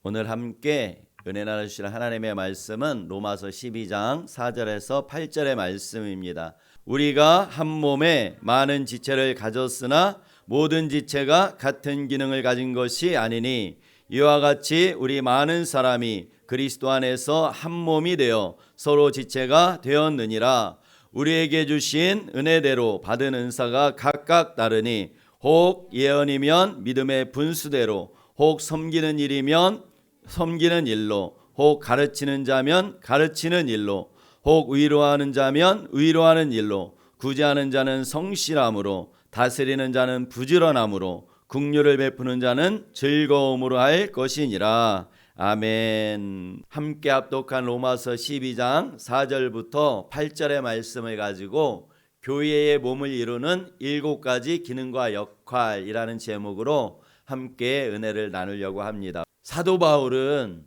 오늘 함께 은혜 나누실 하나님의 말씀은 로마서 12장 4절에서 8절의 말씀입니다. 우리가 한 몸에 많은 지체를 가졌으나 모든 지체가 같은 기능을 가진 것이 아니니 이와 같이 우리 많은 사람이 그리스도 안에서 한 몸이 되어 서로 지체가 되었느니라. 우리에게 주신 은혜대로 받은 은사가 각각 다르니 혹 예언이면 믿음의 분수대로, 혹 섬기는 일이면 섬기는 일로, 혹 가르치는 자면 가르치는 일로, 혹 위로하는 자면 위로하는 일로, 구제하는 자는 성실함으로, 다스리는 자는 부지런함으로, 긍휼을 베푸는 자는 즐거움으로 할 것이니라. 아멘. 함께 합독한 로마서 12장 4절부터 8절의 말씀을 가지고 교회의 몸을 이루는 7가지 기능과 역할이라는 제목으로 함께 은혜를 나누려고 합니다. 사도 바울은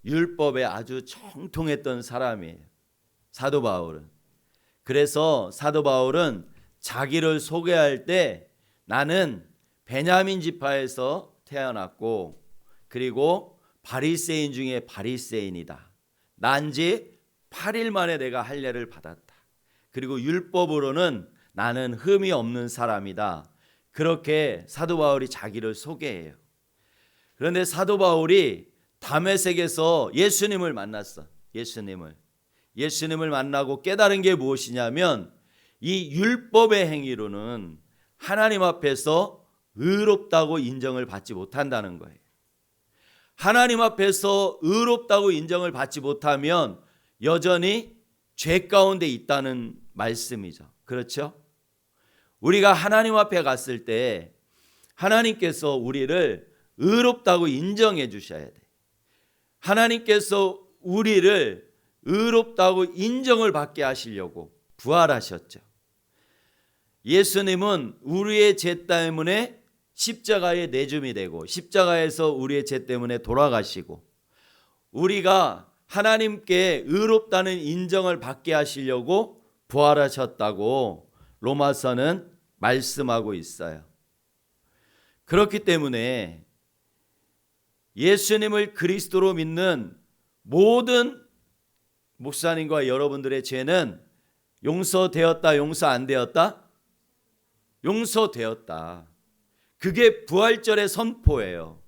율법에 아주 정통했던 사람이에요. 사도 바울은. 그래서 사도 바울은 자기를 소개할 때 나는 베냐민 지파에서 태어났고 그리고 바리새인 중에 바리새인이다. 난지 8일 만에 내가 할례를 받았다. 그리고 율법으로는 나는 흠이 없는 사람이다. 그렇게 사도 바울이 자기를 소개해요. 그런데 사도 바울이 다메섹에서 예수님을 만났어. 예수님을 만나고 깨달은 게 무엇이냐면 이 율법의 행위로는 하나님 앞에서 의롭다고 인정을 받지 못한다는 거예요. 하나님 앞에서 의롭다고 인정을 받지 못하면 여전히 죄 가운데 있다는 말씀이죠. 그렇죠? 우리가 하나님 앞에 갔을 때 하나님께서 우리를 의롭다고 인정해 주셔야 돼. 하나님께서 우리를 의롭다고 인정을 받게 하시려고 부활하셨죠. 예수님은 우리의 죄 때문에 십자가에 내줌이 되고 십자가에서 우리의 죄 때문에 돌아가시고 우리가 하나님께 의롭다는 인정을 받게 하시려고 부활하셨다고 로마서는 말씀하고 있어요. 그렇기 때문에 예수님을 그리스도로 믿는 모든 목사님과 여러분들의 죄는 용서되었다, 용서 안 되었다? 용서되었다. 그게 부활절의 선포예요.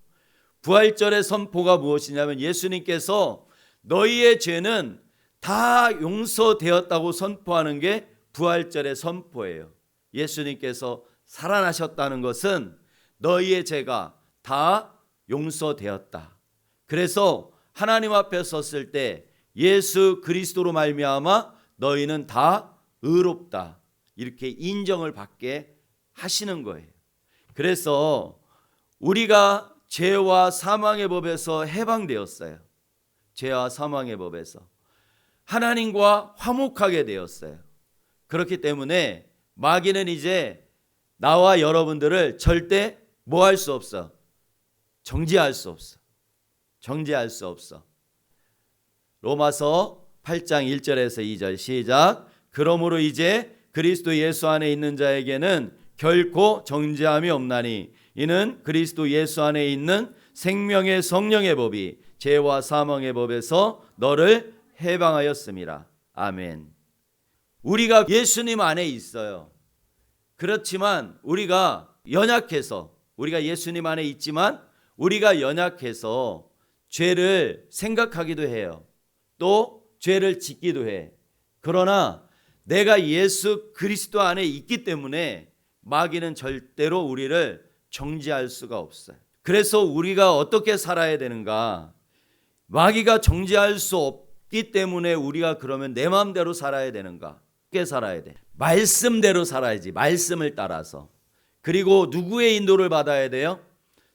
부활절의 선포가 무엇이냐면 예수님께서 너희의 죄는 다 용서되었다고 선포하는 게 부활절의 선포예요. 예수님께서 살아나셨다는 것은 너희의 죄가 다 용서되었다. 그래서 하나님 앞에 섰을 때 예수 그리스도로 말미암아 너희는 다 의롭다. 이렇게 인정을 받게 하시는 거예요. 그래서 우리가 죄와 사망의 법에서 해방되었어요. 죄와 사망의 법에서 하나님과 화목하게 되었어요. 그렇기 때문에 마귀는 이제 나와 여러분들을 절대 뭐 할 수 없어? 정죄할 수 없어. 정죄할 수 없어. 로마서 8장 1절에서 2절 시작. 그러므로 이제 그리스도 예수 안에 있는 자에게는 결코 정죄함이 없나니 이는 그리스도 예수 안에 있는 생명의 성령의 법이 죄와 사망의 법에서 너를 해방하였음이라. 아멘. 우리가 예수님 안에 있어요. 그렇지만 우리가 연약해서 우리가 예수님 안에 있지만 우리가 연약해서 죄를 생각하기도 해요. 또 죄를 짓기도 해. 그러나 내가 예수 그리스도 안에 있기 때문에 마귀는 절대로 우리를 정죄할 수가 없어요. 그래서 우리가 어떻게 살아야 되는가? 마귀가 정죄할 수 없기 때문에 우리가 그러면 내 마음대로 살아야 되는가? 어떻게 살아야 돼? 말씀대로 살아야지. 말씀을 따라서. 그리고 누구의 인도를 받아야 돼요?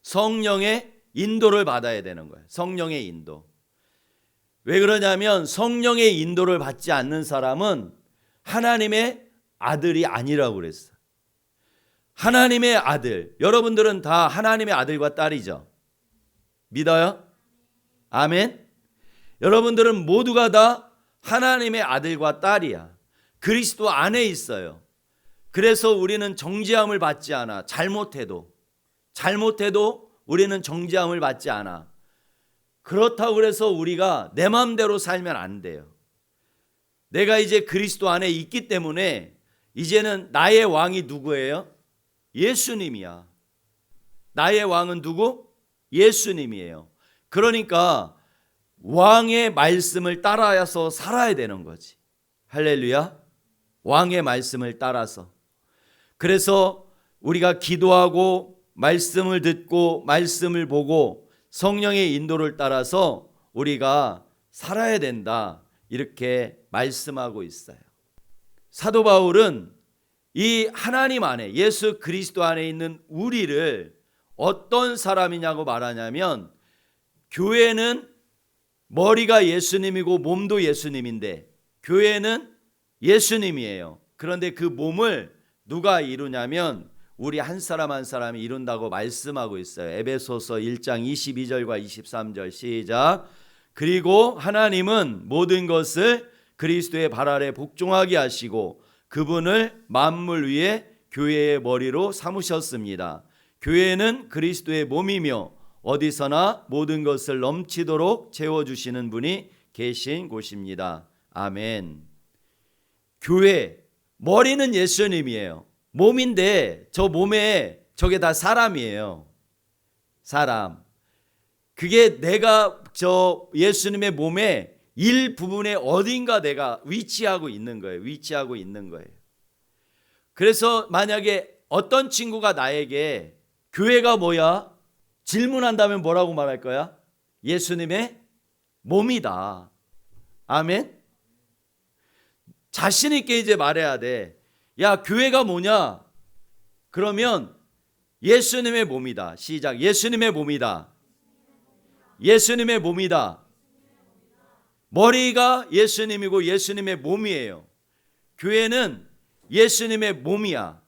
성령의 인도를 받아야 되는 거예요. 성령의 인도. 왜 그러냐면 성령의 인도를 받지 않는 사람은 하나님의 아들이 아니라고 그랬어요. 하나님의 아들. 여러분들은 다 하나님의 아들과 딸이죠. 믿어요? 아멘. 여러분들은 모두가 다 하나님의 아들과 딸이야. 그리스도 안에 있어요. 그래서 우리는 정죄함을 받지 않아. 잘못해도 우리는 정죄함을 받지 않아. 그렇다고 그래서 우리가 내 마음대로 살면 안 돼요. 내가 이제 그리스도 안에 있기 때문에 이제는 나의 왕이 누구예요? 예수님이야. 나의 왕은 누구? 예수님이에요. 그러니까 왕의 말씀을 따라서 살아야 되는 거지. 할렐루야. 왕의 말씀을 따라서. 그래서 우리가 기도하고 말씀을 듣고 말씀을 보고 성령의 인도를 따라서 우리가 살아야 된다. 이렇게 말씀하고 있어요. 사도 바울은 이 하나님 안에 예수 그리스도 안에 있는 우리를 어떤 사람이냐고 말하냐면 교회는 머리가 예수님이고 몸도 예수님인데 교회는 예수님이에요. 그런데 그 몸을 누가 이루냐면 우리 한 사람 한 사람이 이룬다고 말씀하고 있어요. 에베소서 1장 22절과 23절 시작. 그리고 하나님은 모든 것을 그리스도의 발 아래 복종하게 하시고 그분을 만물 위에 교회의 머리로 삼으셨습니다. 교회는 그리스도의 몸이며 어디서나 모든 것을 넘치도록 채워주시는 분이 계신 곳입니다. 아멘. 교회, 머리는 예수님이에요. 몸인데 저 몸에 저게 다 사람이에요. 사람. 그게 내가 저 예수님의 몸에 일부분에 어딘가 내가 위치하고 있는 거예요. 위치하고 있는 거예요. 그래서 만약에 어떤 친구가 나에게 교회가 뭐야? 질문한다면 뭐라고 말할 거야? 예수님의 몸이다. 아멘. 자신 있게 이제 말해야 돼. 야, 교회가 뭐냐? 그러면 예수님의 몸이다. 시작. 예수님의 몸이다. 예수님의 몸이다. 머리가 예수님이고 예수님의 몸이에요. 교회는 예수님의 몸이야.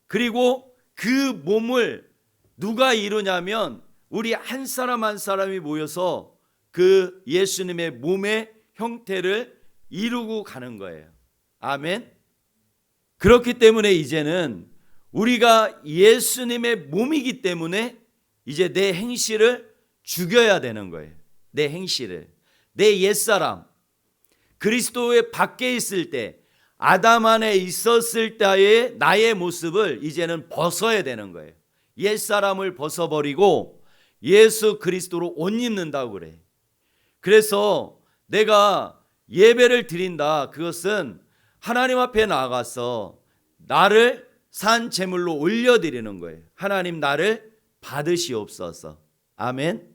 그리고 그 몸을 누가 이루냐면 우리 한 사람 한 사람이 모여서 그 예수님의 몸의 형태를 이루고 가는 거예요. 아멘. 그렇기 때문에 이제는 우리가 예수님의 몸이기 때문에 이제 내 행실을 죽여야 되는 거예요. 내 행실을. 내 옛사람. 그리스도의 밖에 있을 때 아담 안에 있었을 때의 나의 모습을 이제는 벗어야 되는 거예요. 옛사람을 벗어버리고 예수 그리스도로 옷 입는다고 그래. 그래서 내가 예배를 드린다. 그것은 하나님 앞에 나가서 나를 산 제물로 올려드리는 거예요. 하나님 나를 받으시옵소서. 아멘.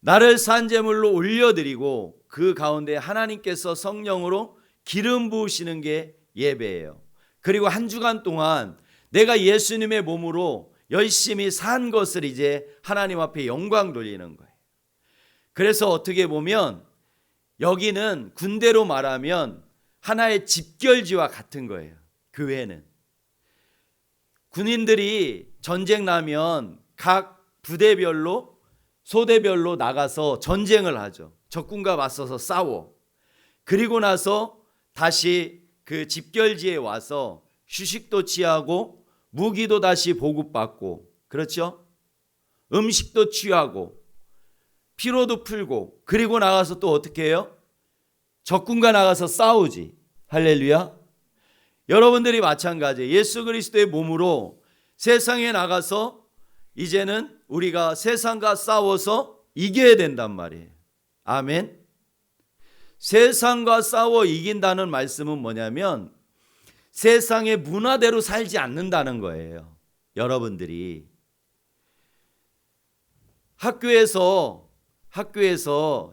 나를 산 제물로 올려드리고 그 가운데 하나님께서 성령으로 기름 부으시는 게 예배예요. 그리고 한 주간 동안 내가 예수님의 몸으로 열심히 산 것을 이제 하나님 앞에 영광 돌리는 거예요. 그래서 어떻게 보면 여기는 군대로 말하면 하나의 집결지와 같은 거예요. 교회는. 군인들이 전쟁 나면 각 부대별로 소대별로 나가서 전쟁을 하죠. 적군과 맞서서 싸워. 그리고 나서 다시 그 집결지에 와서 휴식도 취하고 무기도 다시 보급받고, 그렇죠? 음식도 취하고 피로도 풀고, 그리고 나가서 또 어떻게 해요? 적군과 나가서 싸우지. 할렐루야. 여러분들이 마찬가지예요. 예수 그리스도의 몸으로 세상에 나가서 이제는 우리가 세상과 싸워서 이겨야 된단 말이에요. 아멘. 세상과 싸워 이긴다는 말씀은 뭐냐면 세상의 문화대로 살지 않는다는 거예요. 여러분들이 학교에서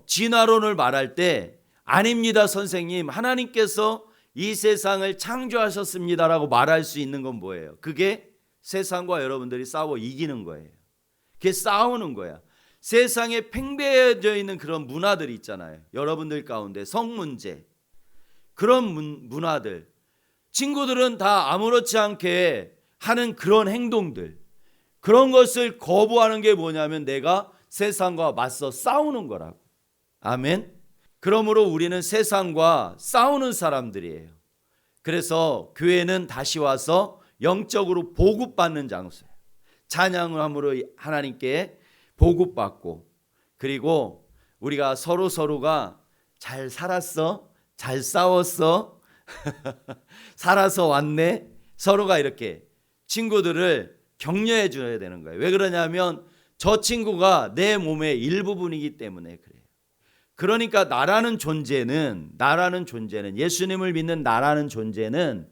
진화론을 말할 때 아닙니다 선생님, 하나님께서 이 세상을 창조하셨습니다라고 말할 수 있는 건 뭐예요? 그게 세상과 여러분들이 싸워 이기는 거예요. 그게 싸우는 거야. 세상에 팽배해져 있는 그런 문화들이 있잖아요. 여러분들 가운데 성문제, 그런 문화들, 친구들은 다 아무렇지 않게 하는 그런 행동들, 그런 것을 거부하는 게 뭐냐면 내가 세상과 맞서 싸우는 거라고. 아멘. 그러므로 우리는 세상과 싸우는 사람들이에요. 그래서 교회는 다시 와서 영적으로 보급받는 장소예요. 찬양을 함으로 하나님께 보급받고, 그리고 우리가 서로가 잘 살았어? 잘 싸웠어? 살아서 왔네? 서로가 이렇게 친구들을 격려해 줘야 되는 거예요. 왜 그러냐면 저 친구가 내 몸의 일부분이기 때문에 그래요. 그러니까 나라는 존재는 예수님을 믿는 나라는 존재는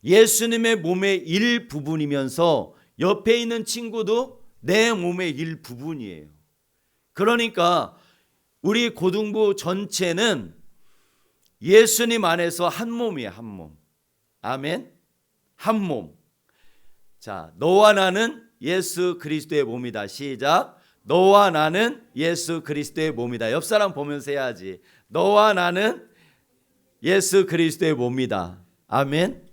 예수님의 몸의 일부분이면서 옆에 있는 친구도 내 몸의 일부분이에요. 그러니까 우리 고등부 전체는 예수님 안에서 한 몸이에요. 한 몸. 아멘. 한 몸. 자, 너와 나는 예수 그리스도의 몸이다. 시작. 너와 나는 예수 그리스도의 몸이다. 옆 사람 보면서 해야지. 너와 나는 예수 그리스도의 몸이다. 아멘.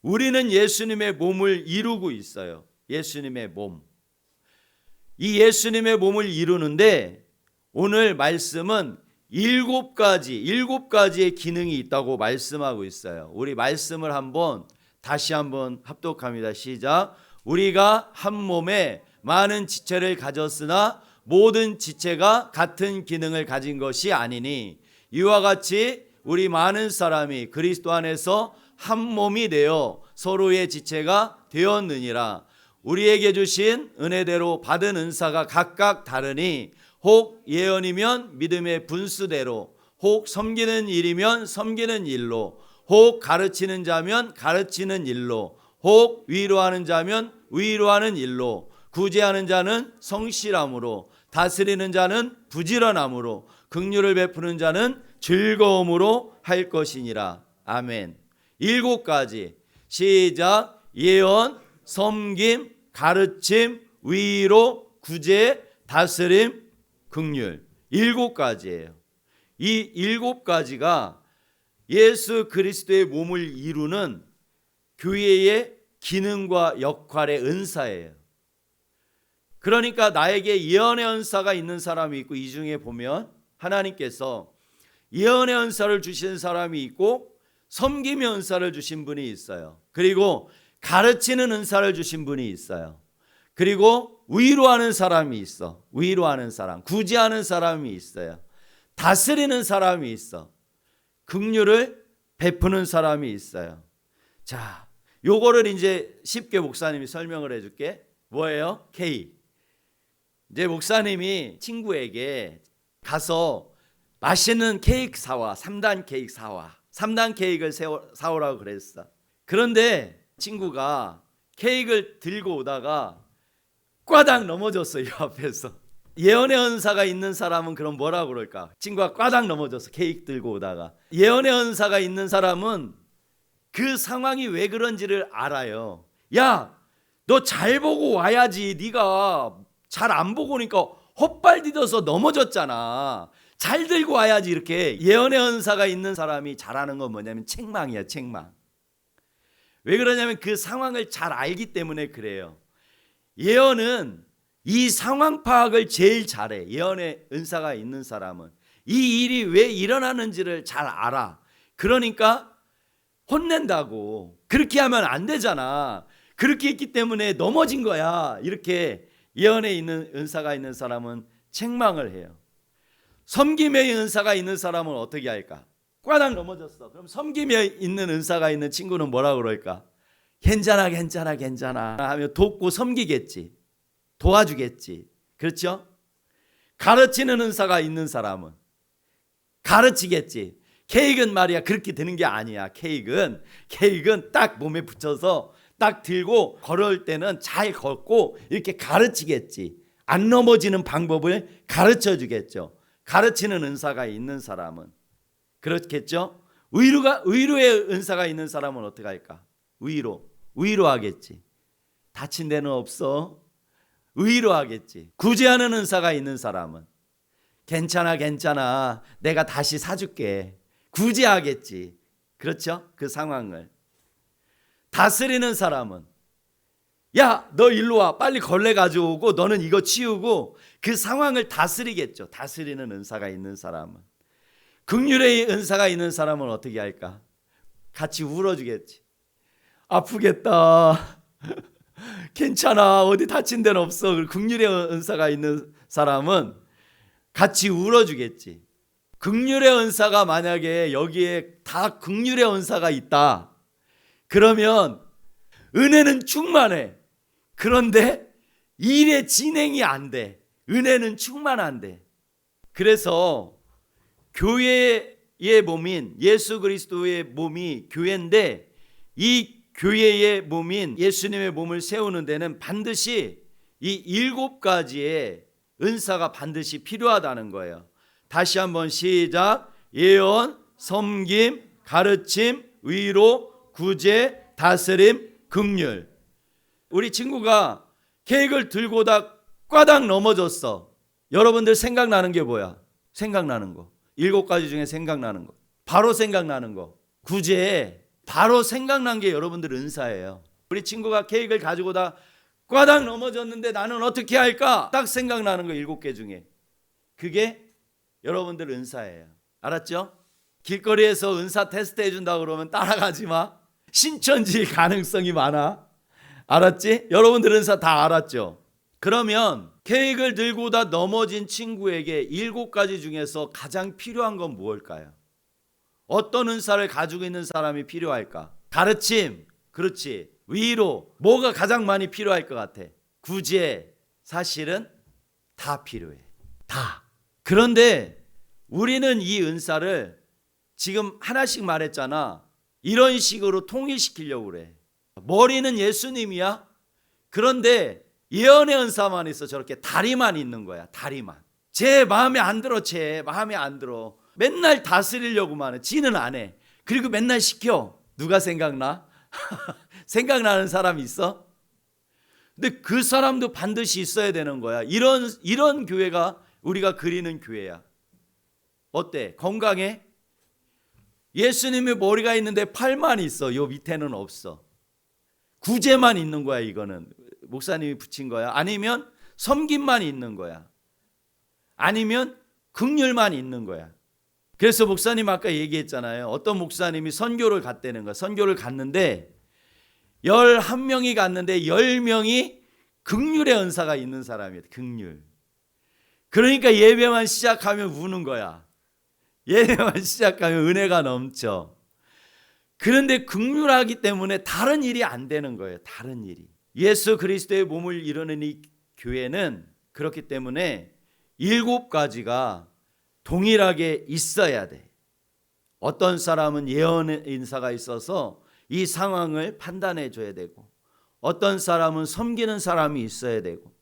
우리는 예수님의 몸을 이루고 있어요. 예수님의 몸. 이 예수님의 몸을 이루는데 오늘 말씀은 일곱 가지의 기능이 있다고 말씀하고 있어요. 우리 말씀을 다시 한번 합독합니다. 시작. 우리가 한 몸에 많은 지체를 가졌으나 모든 지체가 같은 기능을 가진 것이 아니니 이와 같이 우리 많은 사람이 그리스도 안에서 한 몸이 되어 서로의 지체가 되었느니라. 우리에게 주신 은혜대로 받은 은사가 각각 다르니 혹 예언이면 믿음의 분수대로, 혹 섬기는 일이면 섬기는 일로, 혹 가르치는 자면 가르치는 일로, 혹 위로하는 자면 위로하는 일로, 구제하는 자는 성실함으로, 다스리는 자는 부지런함으로, 긍휼을 베푸는 자는 즐거움으로 할 것이니라. 아멘. 7가지. 시작. 예언, 섬김, 가르침, 위로, 구제, 다스림, 긍휼. 7가지예요. 이 7가지가 예수 그리스도의 몸을 이루는 교회의 기능과 역할의 은사예요. 그러니까 나에게 예언의 은사가 있는 사람이 있고, 이 중에 보면 하나님께서 예언의 은사를 주신 사람이 있고 섬김의 은사를 주신 분이 있어요. 그리고 가르치는 은사를 주신 분이 있어요. 그리고 위로하는 사람이 있어. 위로하는 사람, 구제하는 사람이 있어요. 다스리는 사람이 있어. 긍휼을 베푸는 사람이 있어요. 자, 요거를 이제 쉽게 목사님이 설명을 해줄게. 뭐예요? K. 이제 목사님이 친구에게 가서 맛있는 케이크 사와. 3단 케이크 사와. 3단 케이크를 사오라고 그랬어. 그런데 친구가 케이크를 들고 오다가 꽈당 넘어졌어. 이 앞에서. 예언의 은사가 있는 사람은 그럼 뭐라고 그럴까? 친구가 꽈당 넘어졌어. 케이크 들고 오다가. 예언의 은사가 있는 사람은 그 상황이 왜 그런지를 알아요. 야, 너 잘 보고 와야지. 네가 잘 안 보고 오니까 헛발 디뎌서 넘어졌잖아. 잘 들고 와야지. 이렇게 예언의 은사가 있는 사람이 잘하는 건 뭐냐면 책망이야. 책망. 왜 그러냐면 그 상황을 잘 알기 때문에 그래요. 예언은 이 상황 파악을 제일 잘해. 예언의 은사가 있는 사람은 이 일이 왜 일어나는지를 잘 알아. 그러니까 혼낸다고. 그렇게 하면 안 되잖아. 그렇게 했기 때문에 넘어진 거야. 이렇게 예언에 있는 은사가 있는 사람은 책망을 해요. 섬김의 은사가 있는 사람은 어떻게 할까? 꽈당 넘어졌어. 그럼 섬김에 있는 은사가 있는 친구는 뭐라고 그럴까? 괜찮아 괜찮아 괜찮아 하며 돕고 섬기겠지. 도와주겠지. 그렇죠? 가르치는 은사가 있는 사람은 가르치겠지. 케이크는 말이야 그렇게 되는 게 아니야. 케이크는 딱 몸에 붙여서 딱 들고 걸을 때는 잘 걷고 이렇게 가르치겠지. 안 넘어지는 방법을 가르쳐 주겠죠. 가르치는 은사가 있는 사람은 그렇겠죠. 위로의 은사가 있는 사람은 어떻게 할까? 위로하겠지. 다친 데는 없어. 위로하겠지. 구제하는 은사가 있는 사람은 괜찮아 내가 다시 사줄게. 구제하겠지. 그렇죠? 그 상황을. 다스리는 사람은 야, 너 일로 와. 빨리 걸레 가져오고 너는 이거 치우고 그 상황을 다스리겠죠. 다스리는 은사가 있는 사람은. 긍휼의 은사가 있는 사람은 어떻게 할까? 같이 울어주겠지. 아프겠다. 괜찮아. 어디 다친 데는 없어. 긍휼의 은사가 있는 사람은 같이 울어주겠지. 긍휼의 은사가 만약에 여기에 다 긍휼의 은사가 있다. 그러면 은혜는 충만해. 그런데 일의 진행이 안 돼. 은혜는 충만한데. 그래서 교회의 몸인 예수 그리스도의 몸이 교회인데, 이 교회의 몸인 예수님의 몸을 세우는 데는 반드시 이 7가지의 은사가 반드시 필요하다는 거예요. 다시 한번 시작. 예언, 섬김, 가르침, 위로, 구제, 다스림, 긍휼. 우리 친구가 케이크를 들고 다 꽈당 넘어졌어. 여러분들 생각나는 게 뭐야? 생각나는 거. 7가지 중에 생각나는 거. 바로 생각나는 거. 구제. 바로 생각난 게 여러분들 은사예요. 우리 친구가 케이크를 가지고 다 꽈당 넘어졌는데 나는 어떻게 할까? 딱 생각나는 거 7개 중에. 그게 여러분들 은사예요. 알았죠? 길거리에서 은사 테스트 해준다 그러면 따라가지 마. 신천지 가능성이 많아. 알았지? 여러분들 은사 다 알았죠? 그러면 케이크를 들고 다 넘어진 친구에게 7가지 중에서 가장 필요한 건 무엇일까요? 어떤 은사를 가지고 있는 사람이 필요할까? 가르침, 그렇지. 위로, 뭐가 가장 많이 필요할 것 같아? 구제, 사실은 다 필요해. 다. 그런데 우리는 이 은사를 지금 하나씩 말했잖아. 이런 식으로 통일시키려고 그래. 머리는 예수님이야. 그런데 예언의 은사만 있어. 저렇게 다리만 있는 거야. 다리만. 쟤 마음에 안 들어. 쟤 마음에 안 들어. 맨날 다스리려고만 해. 지는 안 해. 그리고 맨날 시켜. 누가 생각나? 생각나는 사람 있어? 근데 그 사람도 반드시 있어야 되는 거야. 이런 교회가 우리가 그리는 교회야. 어때? 건강해? 예수님의 머리가 있는데 팔만 있어. 요 밑에는 없어. 구제만 있는 거야. 이거는 목사님이 붙인 거야. 아니면 섬김만 있는 거야. 아니면 긍휼만 있는 거야. 그래서 목사님 아까 얘기했잖아요. 어떤 목사님이 선교를 갔다는 거야. 선교를 갔는데 11명이 갔는데 10명이 긍휼의 은사가 있는 사람이야. 긍휼. 그러니까 예배만 시작하면 우는 거야. 예배만 시작하면 은혜가 넘쳐. 그런데 긍휼하기 때문에 다른 일이 안 되는 거예요. 다른 일이. 예수 그리스도의 몸을 이루는 이 교회는 그렇기 때문에 7가지가 동일하게 있어야 돼. 어떤 사람은 예언의 인사가 있어서 이 상황을 판단해 줘야 되고, 어떤 사람은 섬기는 사람이 있어야 되고,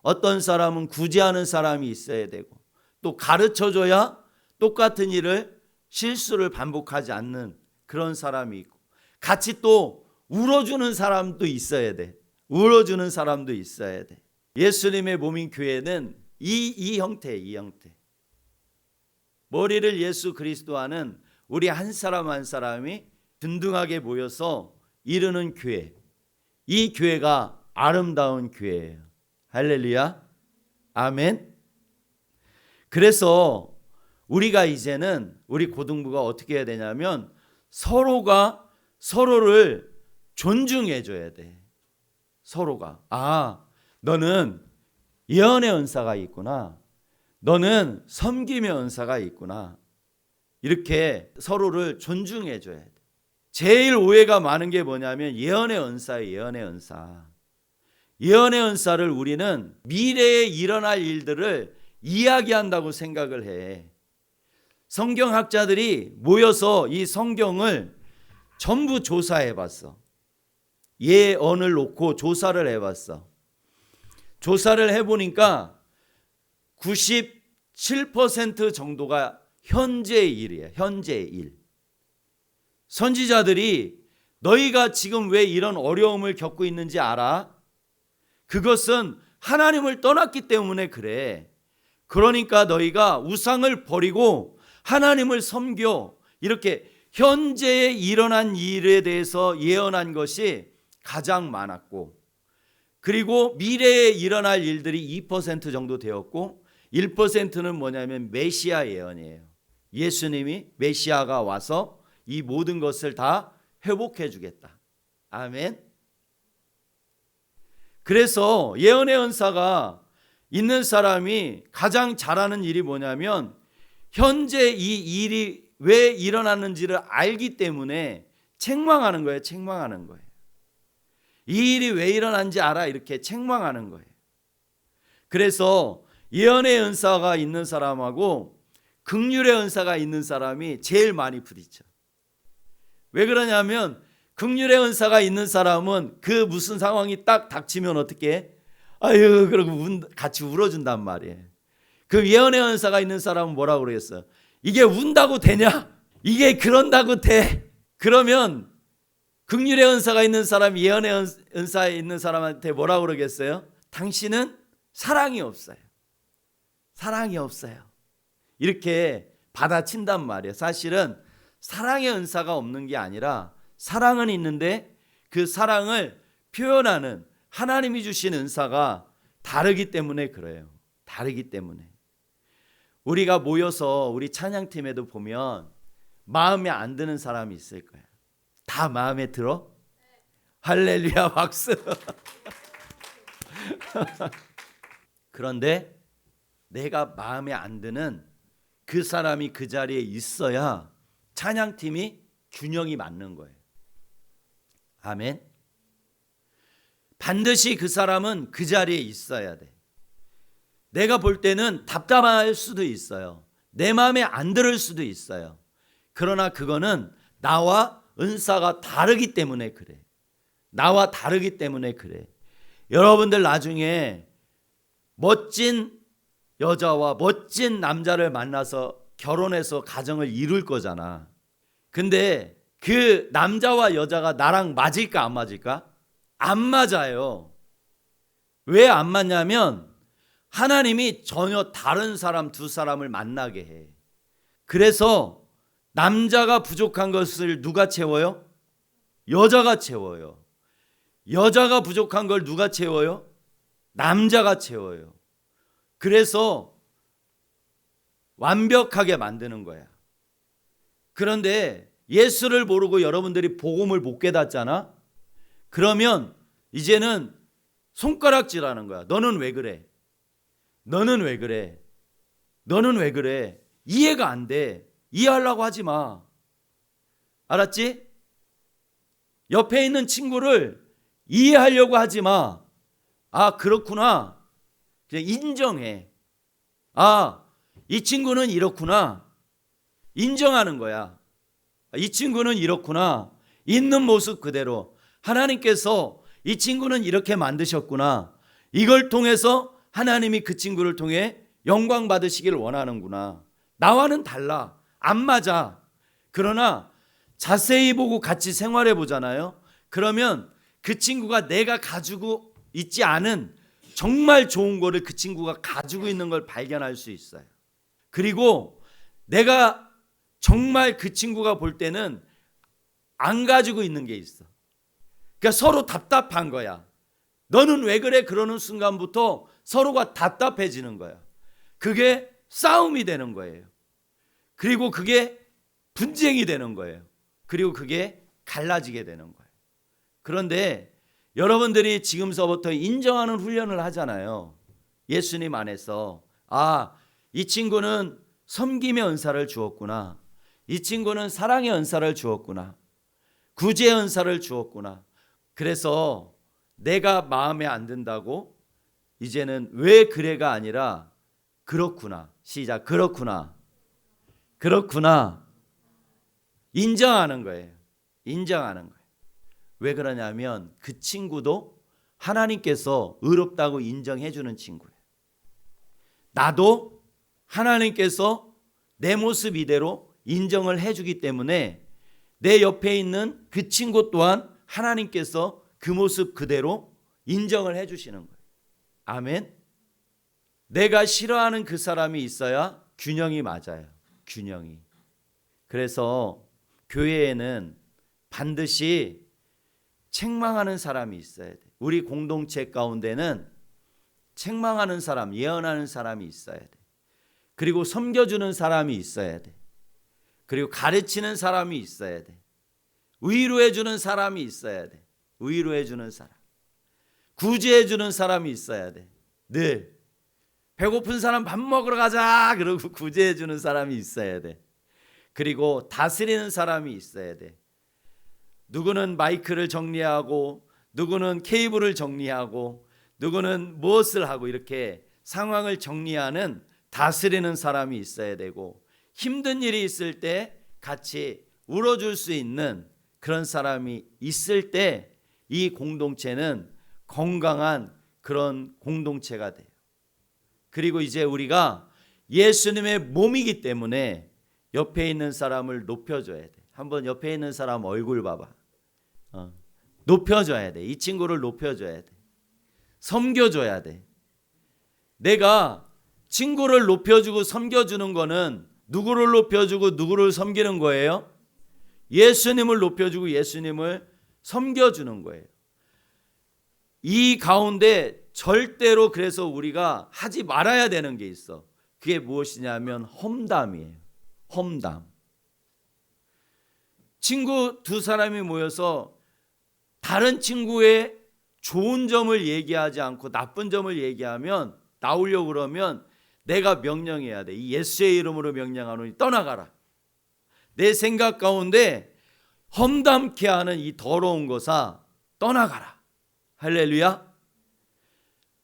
어떤 사람은 구제하는 사람이 있어야 되고, 또 가르쳐 줘야 똑같은 일을 실수를 반복하지 않는 그런 사람이 있고, 같이 또 울어주는 사람도 있어야 돼. 울어주는 사람도 있어야 돼. 예수님의 몸인 교회는 이 형태예요. 이 형태. 머리를 예수 그리스도와는 우리 한 사람 한 사람이 든든하게 모여서 이루는 교회. 이 교회가 아름다운 교회예요. 할렐루야. 아멘. 그래서 우리가 이제는 우리 고등부가 어떻게 해야 되냐면 서로가 서로를 존중해 줘야 돼. 서로가. 아, 너는 예언의 은사가 있구나. 너는 섬김의 은사가 있구나. 이렇게 서로를 존중해 줘야 돼. 제일 오해가 많은 게 뭐냐면 예언의 은사예요. 예언의 은사. 예언의 은사를 우리는 미래에 일어날 일들을 이야기한다고 생각을 해. 성경학자들이 모여서 이 성경을 전부 조사해 봤어. 예언을 놓고 조사를 해 봤어. 조사를 해 보니까 97% 정도가 현재의 일이에요. 현재의 일. 선지자들이 너희가 지금 왜 이런 어려움을 겪고 있는지 알아? 그것은 하나님을 떠났기 때문에 그래. 그러니까 너희가 우상을 버리고 하나님을 섬겨. 이렇게 현재에 일어난 일에 대해서 예언한 것이 가장 많았고, 그리고 미래에 일어날 일들이 2% 정도 되었고, 1%는 뭐냐면 메시아 예언이에요. 예수님이 메시아가 와서 이 모든 것을 다 회복해 주겠다. 아멘. 그래서 예언의 은사가 있는 사람이 가장 잘하는 일이 뭐냐면 현재 이 일이 왜 일어났는지를 알기 때문에 책망하는 거예요. 책망하는 거예요. 이 일이 왜 일어난지 알아. 이렇게 책망하는 거예요. 그래서 예언의 은사가 있는 사람하고 긍휼의 은사가 있는 사람이 제일 많이 부딪혀. 왜 그러냐면 긍휼의 은사가 있는 사람은 그 무슨 상황이 딱 닥치면 어떻게 해? 아유, 그러고 같이 울어준단 말이에요. 그 예언의 은사가 있는 사람은 뭐라고 그러겠어요? 이게 운다고 되냐? 이게 그런다고 돼? 그러면 긍휼의 은사가 있는 사람, 예언의 은사에 있는 사람한테 뭐라고 그러겠어요? 당신은 사랑이 없어요. 사랑이 없어요. 이렇게 받아친단 말이에요. 사실은 사랑의 은사가 없는 게 아니라 사랑은 있는데 그 사랑을 표현하는 하나님이 주신 은사가 다르기 때문에 그래요. 다르기 때문에. 우리가 모여서 우리 찬양팀에도 보면 마음에 안 드는 사람이 있을 거야. 다 마음에 들어? 할렐루야 박수. 그런데 내가 마음에 안 드는 그 사람이 그 자리에 있어야 찬양팀이 균형이 맞는 거예요. 아멘. 반드시 그 사람은 그 자리에 있어야 돼. 내가 볼 때는 답답할 수도 있어요. 내 마음에 안 들을 수도 있어요. 그러나 그거는 나와 은사가 다르기 때문에 그래. 나와 다르기 때문에 그래. 여러분들 나중에 멋진 여자와 멋진 남자를 만나서 결혼해서 가정을 이룰 거잖아. 근데 그 남자와 여자가 나랑 맞을까 안 맞을까? 안 맞아요. 왜 안 맞냐면 하나님이 전혀 다른 사람 두 사람을 만나게 해. 그래서 남자가 부족한 것을 누가 채워요? 여자가 채워요. 여자가 부족한 걸 누가 채워요? 남자가 채워요. 그래서 완벽하게 만드는 거야. 그런데 예수를 모르고 여러분들이 복음을 못 깨닫잖아? 그러면 이제는 손가락질하는 거야. 너는 왜 그래? 너는 왜 그래? 너는 왜 그래? 이해가 안 돼. 이해하려고 하지 마. 알았지? 옆에 있는 친구를 이해하려고 하지 마. 아, 그렇구나. 그냥 인정해. 아, 이 친구는 이렇구나. 인정하는 거야. 이 친구는 이렇구나. 있는 모습 그대로. 하나님께서 이 친구는 이렇게 만드셨구나. 이걸 통해서 하나님이 그 친구를 통해 영광 받으시길 원하는구나. 나와는 달라. 안 맞아. 그러나 자세히 보고 같이 생활해 보잖아요. 그러면 그 친구가 내가 가지고 있지 않은 정말 좋은 거를 그 친구가 가지고 있는 걸 발견할 수 있어요. 그리고 내가 정말 그 친구가 볼 때는 안 가지고 있는 게 있어. 그러니까 서로 답답한 거야. 너는 왜 그래? 그러는 순간부터 서로가 답답해지는 거야. 그게 싸움이 되는 거예요. 그리고 그게 분쟁이 되는 거예요. 그리고 그게 갈라지게 되는 거예요. 그런데 여러분들이 지금서부터 인정하는 훈련을 하잖아요. 예수님 안에서 아, 이 친구는 섬김의 은사를 주었구나. 이 친구는 사랑의 은사를 주었구나. 구제의 은사를 주었구나. 그래서 내가 마음에 안 든다고 이제는 왜 그래가 아니라 그렇구나. 시작. 그렇구나. 그렇구나. 인정하는 거예요. 인정하는 거예요. 왜 그러냐면 그 친구도 하나님께서 의롭다고 인정해 주는 친구예요. 나도 하나님께서 내 모습 이대로 인정을 해 주기 때문에 내 옆에 있는 그 친구 또한 하나님께서 그 모습 그대로 인정을 해 주시는 거예요. 아멘. 내가 싫어하는 그 사람이 있어야 균형이 맞아요. 균형이. 그래서 교회에는 반드시 책망하는 사람이 있어야 돼. 우리 공동체 가운데는 책망하는 사람, 예언하는 사람이 있어야 돼. 그리고 섬겨주는 사람이 있어야 돼. 그리고 가르치는 사람이 있어야 돼. 위로해주는 사람이 있어야 돼. 위로해주는 사람. 구제해주는 사람이 있어야 돼. 늘. 배고픈 사람 밥 먹으러 가자 그러고 구제해 주는 사람이 있어야 돼. 그리고 다스리는 사람이 있어야 돼. 누구는 마이크를 정리하고 누구는 케이블을 정리하고 누구는 무엇을 하고 이렇게 상황을 정리하는 다스리는 사람이 있어야 되고, 힘든 일이 있을 때 같이 울어줄 수 있는 그런 사람이 있을 때 이 공동체는 건강한 그런 공동체가 돼요. 그리고 이제 우리가 예수님의 몸이기 때문에 옆에 있는 사람을 높여줘야 돼. 한번 옆에 있는 사람 얼굴 봐봐. 높여줘야 돼. 이 친구를 높여줘야 돼. 섬겨줘야 돼. 내가 친구를 높여주고 섬겨주는 거는 누구를 높여주고 누구를 섬기는 거예요? 예수님을 높여주고 예수님을 섬겨주는 거예요. 이 가운데 절대로 그래서 우리가 하지 말아야 되는 게 있어. 그게 무엇이냐면 험담이에요. 험담. 친구 두 사람이 모여서 다른 친구의 좋은 점을 얘기하지 않고 나쁜 점을 얘기하면, 나오려고 그러면 내가 명령해야 돼. 이 예수의 이름으로 명령하노니 떠나가라. 내 생각 가운데 험담케 하는 이 더러운 것아 떠나가라. 할렐루야.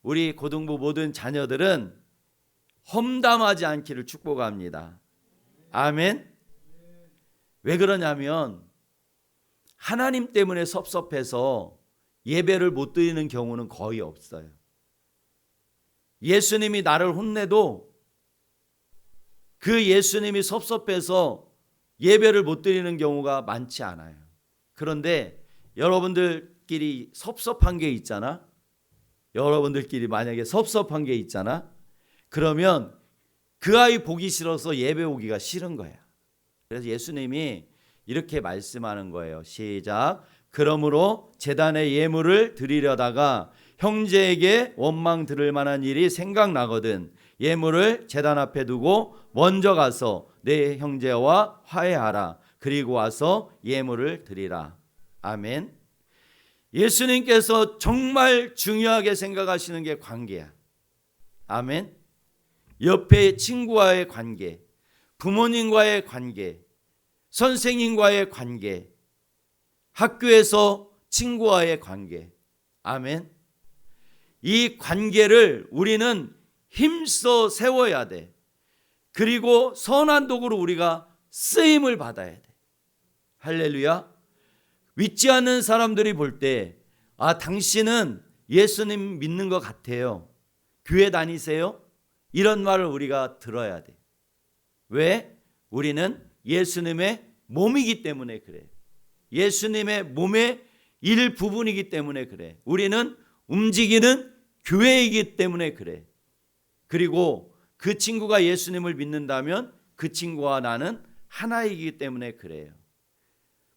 우리 고등부 모든 자녀들은 험담하지 않기를 축복합니다. 아멘. 왜 그러냐면 하나님 때문에 섭섭해서 예배를 못 드리는 경우는 거의 없어요. 예수님이 나를 혼내도 그 예수님이 섭섭해서 예배를 못 드리는 경우가 많지 않아요. 그런데 여러분들끼리 섭섭한 게 있잖아. 여러분들끼리 만약에 섭섭한 게 있잖아. 그러면 그 아이 보기 싫어서 예배 오기가 싫은 거야. 그래서 예수님이 이렇게 말씀하는 거예요. 시작. 그러므로 제단에 예물을 드리려다가 형제에게 원망 들을 만한 일이 생각나거든 예물을 제단 앞에 두고 먼저 가서 내 형제와 화해하라. 그리고 와서 예물을 드리라. 아멘. 예수님께서 정말 중요하게 생각하시는 게 관계야. 아멘. 옆에 친구와의 관계, 부모님과의 관계, 선생님과의 관계, 학교에서 친구와의 관계. 아멘. 이 관계를 우리는 힘써 세워야 돼. 그리고 선한 도구로 우리가 쓰임을 받아야 돼. 할렐루야. 믿지 않는 사람들이 볼 때, 아, 당신은 예수님 믿는 것 같아요. 교회 다니세요? 이런 말을 우리가 들어야 돼. 왜? 우리는 예수님의 몸이기 때문에 그래. 예수님의 몸의 일부분이기 때문에 그래. 우리는 움직이는 교회이기 때문에 그래. 그리고 그 친구가 예수님을 믿는다면 그 친구와 나는 하나이기 때문에 그래요.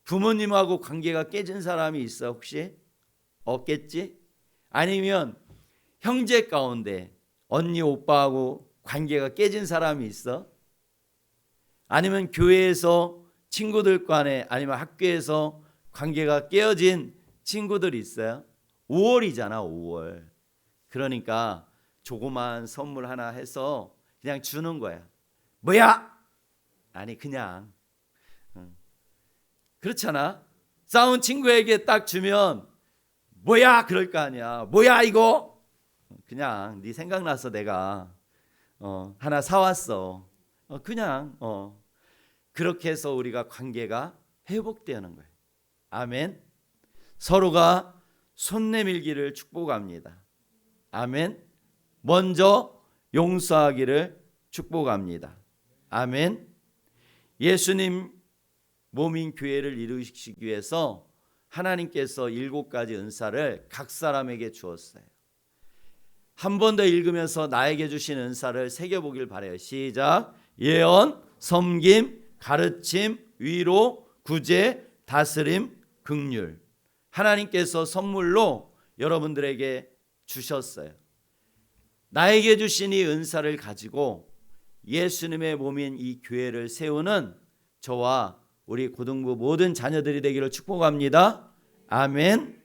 부모님하고 관계가 깨진 사람이 있어 혹시? 없겠지? 아니면 형제 가운데 언니 오빠하고 관계가 깨진 사람이 있어? 아니면 교회에서 친구들 간에 아니면 학교에서 관계가 깨어진 친구들이 있어요? 5월이잖아 5월. 그러니까 조그만 선물 하나 해서 그냥 주는 거야. 뭐야? 아니 그냥 그렇잖아. 싸운 친구에게 딱 주면 뭐야 그럴 거 아니야. 뭐야 이거? 그냥 네 생각나서 내가 하나 사왔어. 그냥 그렇게 해서 우리가 관계가 회복되는 거예요. 아멘. 서로가 손 내밀기를 축복합니다. 아멘. 먼저 용서하기를 축복합니다. 아멘. 예수님 몸인 교회를 이루시기 위해서 하나님께서 7가지 은사를 각 사람에게 주었어요. 한 번 더 읽으면서 나에게 주신 은사를 새겨보길 바라요. 시작. 예언, 섬김, 가르침, 위로, 구제, 다스림, 긍휼. 하나님께서 선물로 여러분들에게 주셨어요. 나에게 주신 이 은사를 가지고 예수님의 몸인 이 교회를 세우는 저와 우리 고등부 모든 자녀들이 되기를 축복합니다. 아멘.